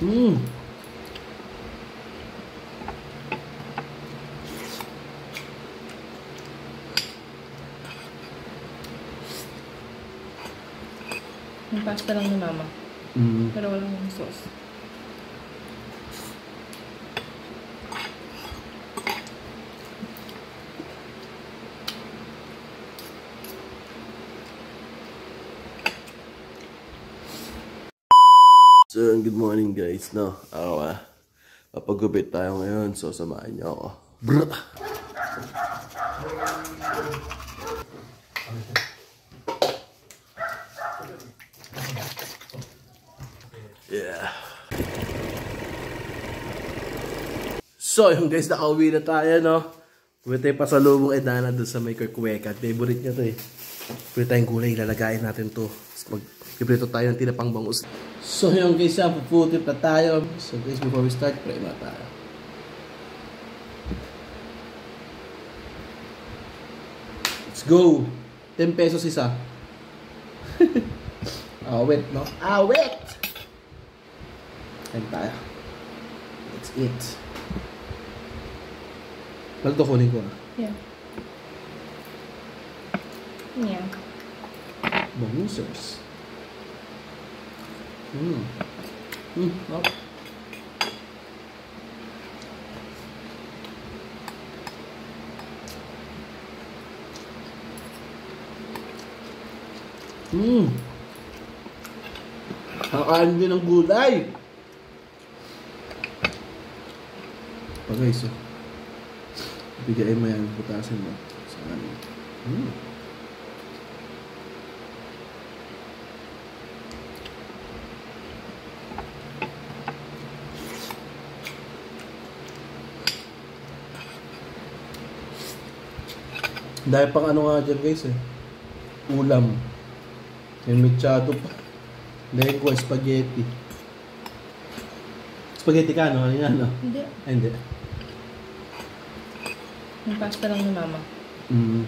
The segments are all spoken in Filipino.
Mmm. Yung pasta lang ni Mama. Pero walang sauce. So, good morning guys, no? Ako papagupit tayo ngayon, so samahan niyo ako. Brr! Yeah. So, yung guys, nakauwi na tayo, no? Pwede pa sa lubong Edana doon sa may Kirkweka. Favorite niya to eh. Pwede tayong gulay, lalagayin natin to. Piprito tayo ng tinapang bangus. So yung guys, puputip na tayo. So guys, before we start, pray na tayo. Let's go! 10 pesos isa. Awit, no? Awit! Ayan tayo. That's it. Malito kunin ko. Yeah. Yeah. Bangusers. Oh. Kakain din ng gulay. Pa guys, bigayin mo yan, butasin mo. Saan? Dahil pang ano nga dyan guys eh. Ulam. May mechado pa. Dahil ko spaghetti. Spaghetti ka no? Ano yan no? Hindi. Ay, hindi. Yung pasta lang ni Mama.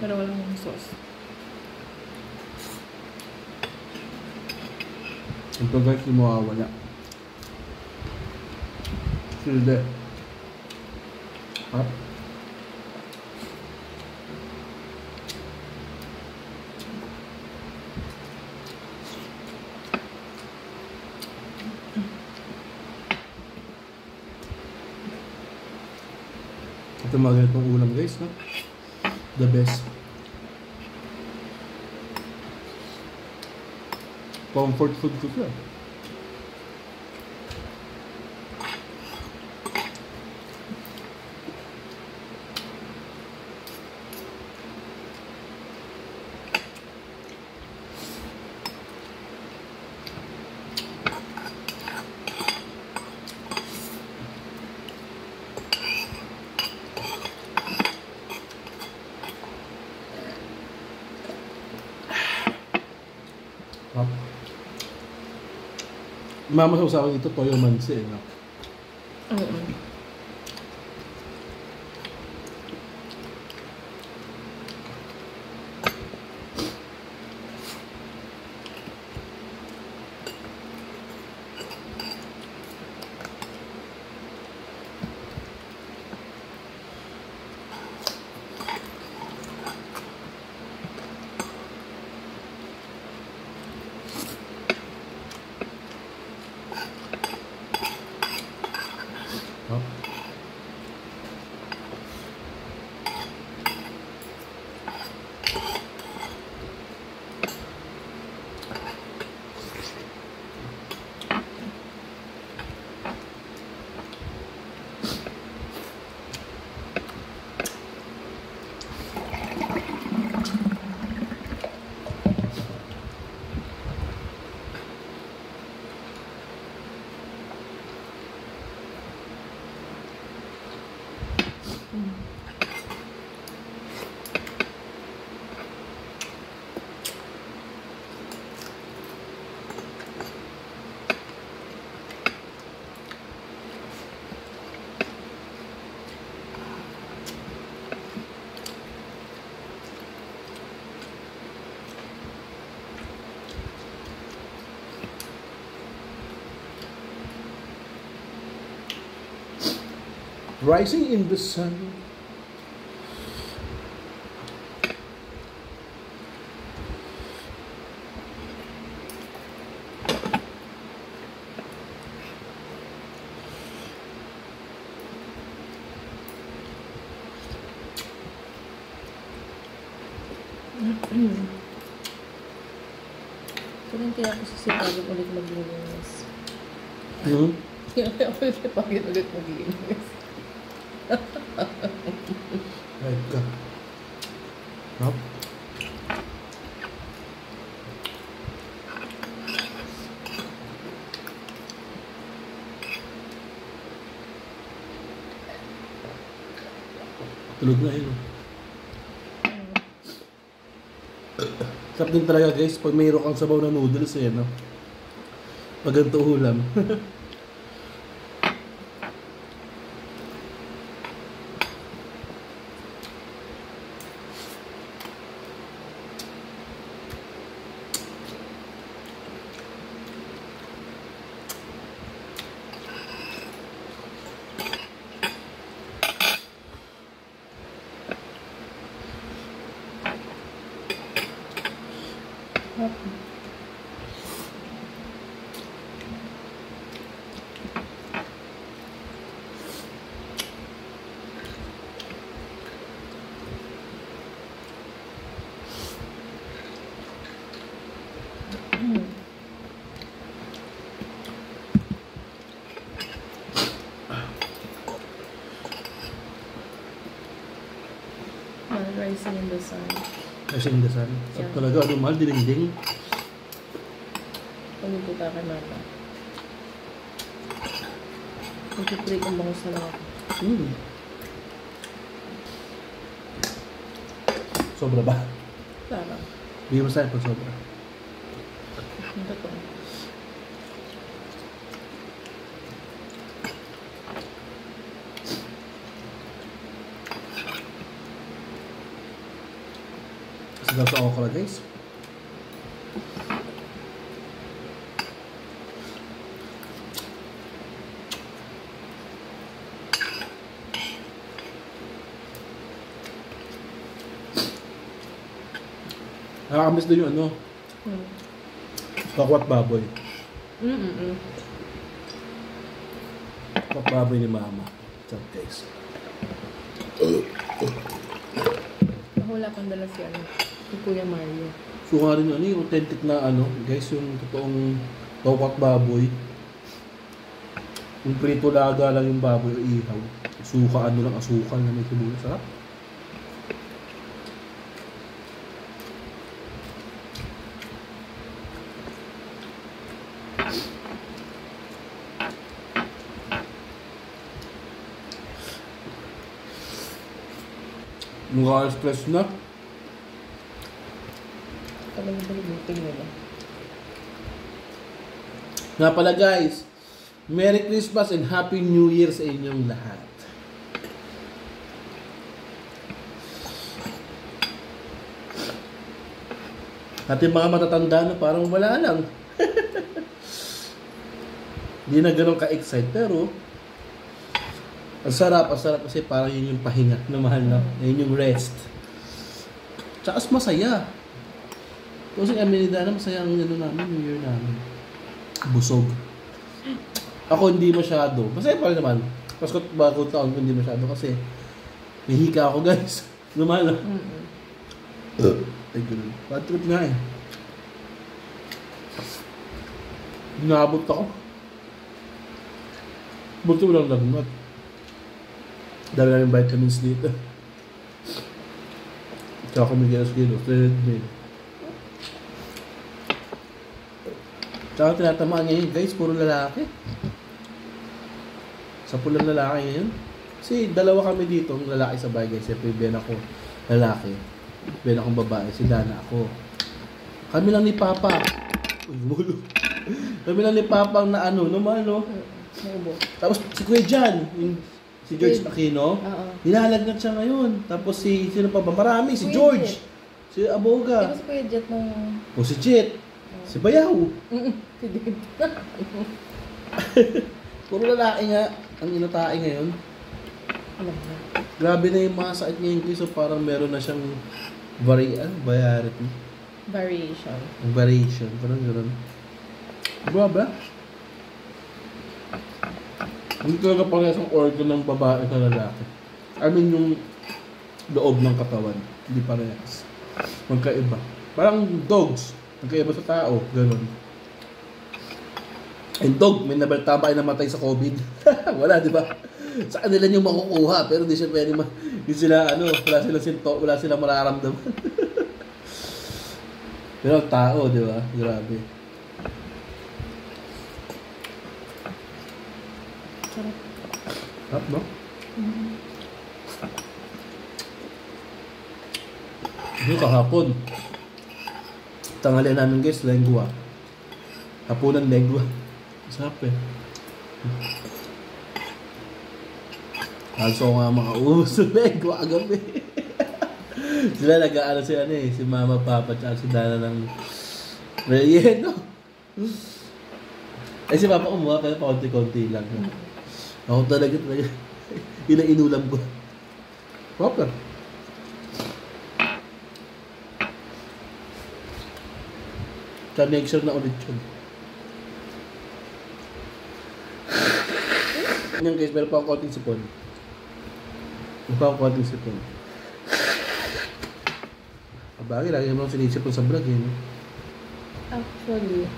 Pero walang sauce. Ito guys, yung mawawala. Silde. Harap. Ito mga ganitong ulam guys, no? The best. Comfort food ko siya. Mama sa usapan ito, toyo mansi eh, no? Rising in the sun. Kaya ako sisipagin ulit maglinis. Hmm? Kaya ako sisipagin ulit maglinis. Right ka. Hop. Tulog na yun. Sarap din talaga guys, pag mayroon kang sabaw na noodles eh, no? Pag ganito ulam. Rising in the sun. Rising in the sun. Sarap talaga, ano, mahal, dinding. Pagpupunta kay mama. Magpipray kong bangus na lang ako. Sobra ba? Tama. Bigyan mo sa'yo pag sobra. Ito to. Kasi daw sa okra guys. Nakakamiss din yung ano, kakwat baboy. Kakwat baboy ni mama. Sarap guys. Wala pang dala si ano, si Kuya Mario. So nga rin ano, yung authentic na ano, guys, yung totoong kakwat baboy. Yung prito laga lang yung baboy o ihaw. Suka, ano lang, asukal na may sibuyas. Sarap. Mukha stress na. Palagbalibutin nila. Nga pala guys, Merry Christmas and Happy New Year sa inyong lahat. At yung mga matatanda na parang wala lang. Hindi na ganun ka-excite pero ang sarap kasi parang yun yung pahinga na mahal na. Yun yung rest. Tsaka masaya. Kasi kami ni Dana, masaya ang ano namin, New Year namin. Busog. Ako hindi masyado. Masaya pa rin naman. Pasko bagong taon ko hindi masyado kasi may hika ako guys. Lumala. Ay gano'n. Bad trip nga eh. Naabot ako. Buti mo lang lagnat. Dami namin vitamins dito. Tsaka kumigilas-gilos. Treadmill. Tsaka tinatamaan ngayon guys, puro lalaki. Sa pulang lalaki ngayon. Kasi dalawa kami dito, ang lalaki sa bahay guys. Siyempre, Ben ako lalaki. Ben akong babae, si Dana ako. Kami lang ni Papa. Uy, mulo. Kami lang ni Papa ang naano, naman no. Tapos si Kuya Jan, si George Aquino, nilalagnat siya ngayon. Tapos sino pa ba? Marami, si George. Si Aboga. Di ba si Kuya Jet nung... O si Jet. Si Bayaw. Si Jet. Puro lalaki nga ang inatae ngayon. Alam na. Grabe na yung mga sakit ngayon guys. So parang meron na siyang variety. Variation. Parang gano'n. Grabe. Hindi talaga parehas ang organ ng babae sa lalaki. I mean yung loob ng katawan. Hindi parehas. Magkaiba. Parang dogs. Magkaiba sa tao. Gano'n. And dog, may nabalita ba ay namatay sa COVID? Wala, di ba? Sa kanila yung makukuha, pero di siya pwede di sila, wala silang mararamdaman. Pero tao, di ba? Grabe. Sarap. Sarap, no? Yung kahapon. Tanghalian namin guys, lengua. Hapunan lengua. Sarap eh. Also nga makaubos ng lengua agabi. Sila nag-aano si Mama, Papa, tsaka si Dana ng relleno. Eh si Papa kumuha pero pakunti-kunti lang. Ako talaga inulam ko. Proper. Tsaka next year na ulit yun. Yan guys, meron pa akong konting sipon. Bagay, lagi naman akong sinisipon sa vlog eh. Actually.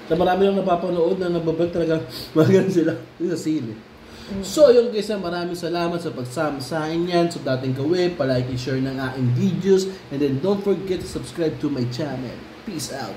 Sa marami lang napapanood na nabablog talaga magan sila. Yung sa sili. So yung guys, maraming salamat sa pagsama sa akin yan. So dating gawin, palike and share ng aking videos. And then don't forget to subscribe to my channel. Peace out.